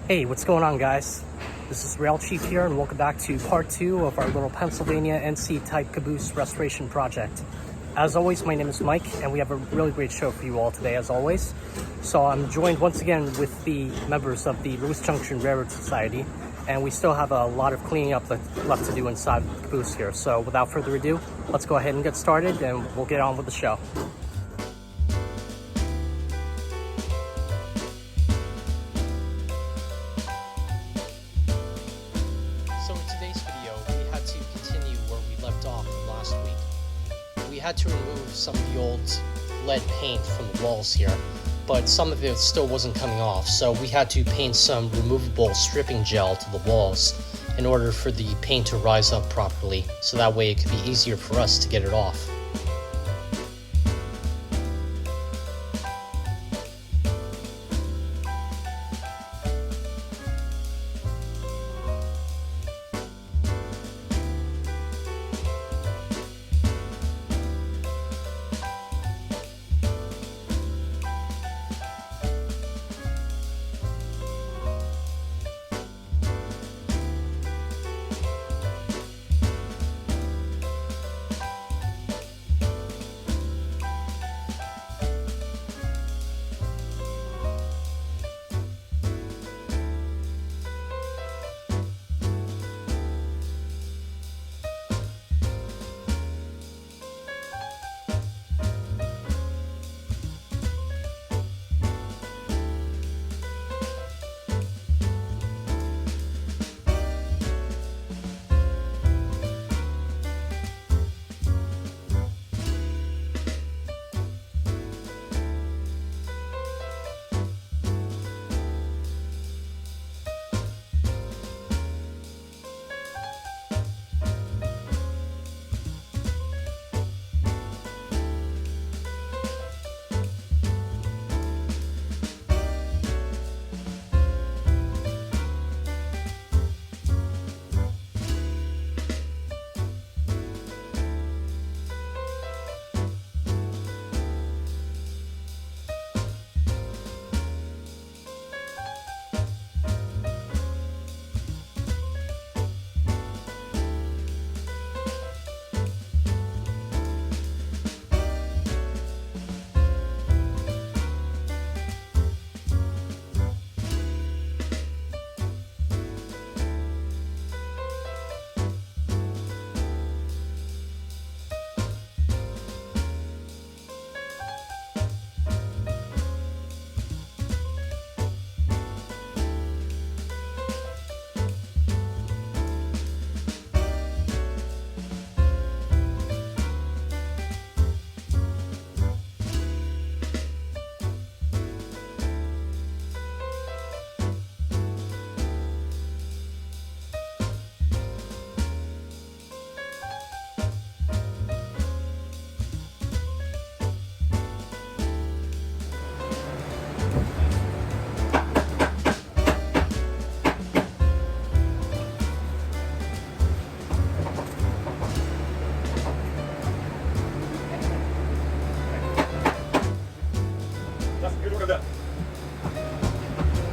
Hey, what's going on, guys? This is Rail Chief here, and welcome back to part 2 of our little Pennsylvania NC type caboose restoration project. As always, my name is Mike, and we have a really great show for you all today, as always. So I'm joined once again with the members of the Lewes Junction Railroad Society, and we still have a lot of cleaning up left to do inside the caboose here. So without further ado, let's go ahead and get started, and we'll get on with the show. So in today's video, we had to continue where we left off last week. We had to remove some of the old lead paint from the walls here, but some of it still wasn't coming off, so we had to paint some removable stripping gel to the walls in order for the paint to rise up properly, so that way it could be easier for us to get it off.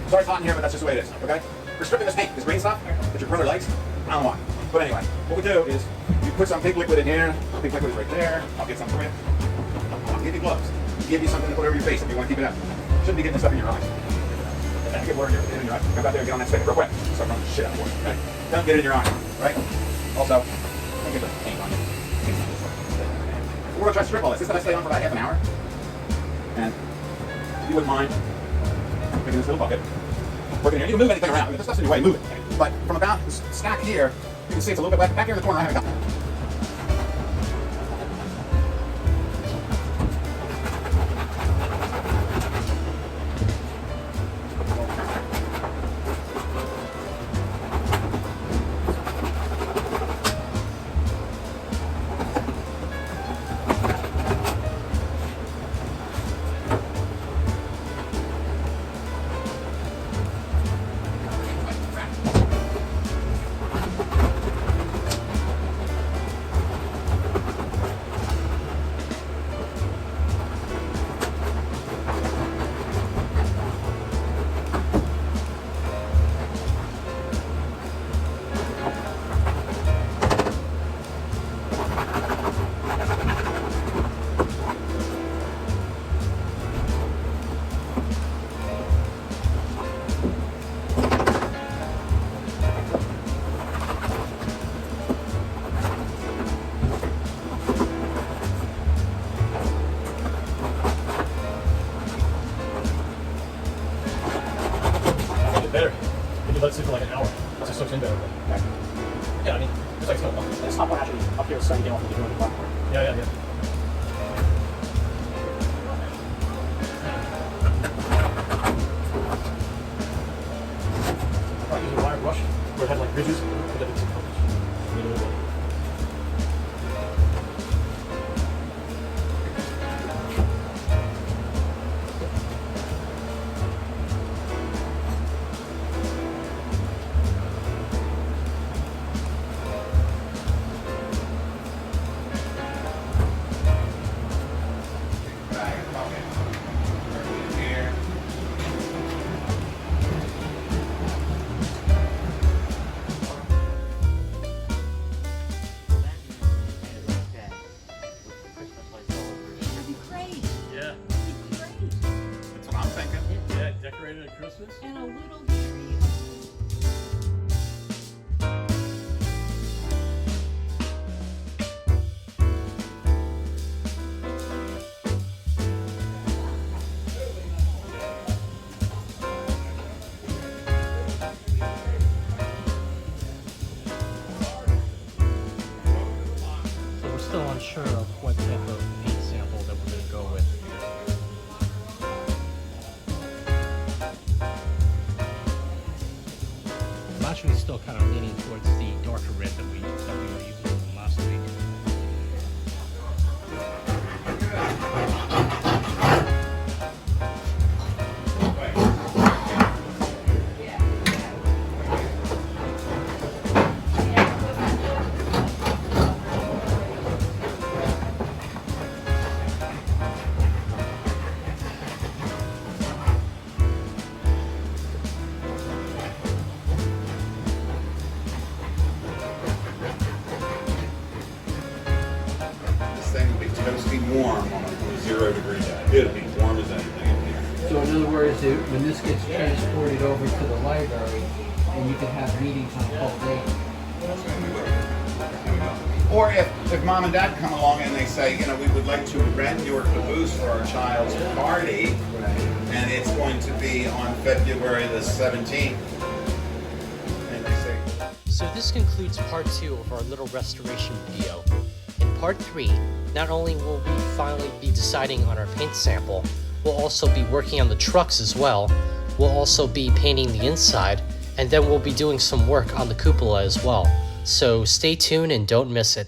Sorry it's hot in here, but that's just the way it is, okay? We're stripping this paint, this green stuff that your printer likes. I don't know why. But anyway, what we do is you put some pink liquid in here. Pink liquid is right there. I'll get some for you. I'll give you gloves. I'll give you something to put over your face if you want to keep it out. Shouldn't be getting this stuff in your eyes. If you get water in your eye, come out there and get on that spigot real quick. Start running the shit out of water, okay? Don't get it in your eye, right? Also, don't get the paint on you. We're going to try to strip all this. This is going to stay on for about half an hour. And if you wouldn't mind making this little bucket, working here. You can move anything around. I mean, there's stuff's in your way, move it. But from about this stack here, you can see it's a little bit wet. Back here in the corner, I haven't got it. let it sit for like an hour. It just soaks in better. Okay. Yeah, I mean, it's like smoke. This top one actually up here is starting to get off the doing the bottom. Yeah. I use a wire brush where it had like ridges, but then it's That's what I'm thinking. yeah, decorated at Christmas. And a little tree. So we're still unsure of what type of paint sample that we're going to go with. I'm actually still kind of leaning towards the darker red that we were using last week. This thing will be toasty warm on a 0 degree day. It'll be warm as anything in here. So in other words, when this gets transported over to the library, and you can have meetings on a whole day. Or if mom and dad come along and they say, you know, we would like to rent your caboose for our child's party, and it's going to be on February the 17th. And they say, So this concludes part 2 of our little restoration video. In part 3, not only will we finally be deciding on our paint sample, we'll also be working on the trucks as well. We'll also be painting the inside, and then we'll be doing some work on the cupola as well. So stay tuned and don't miss it.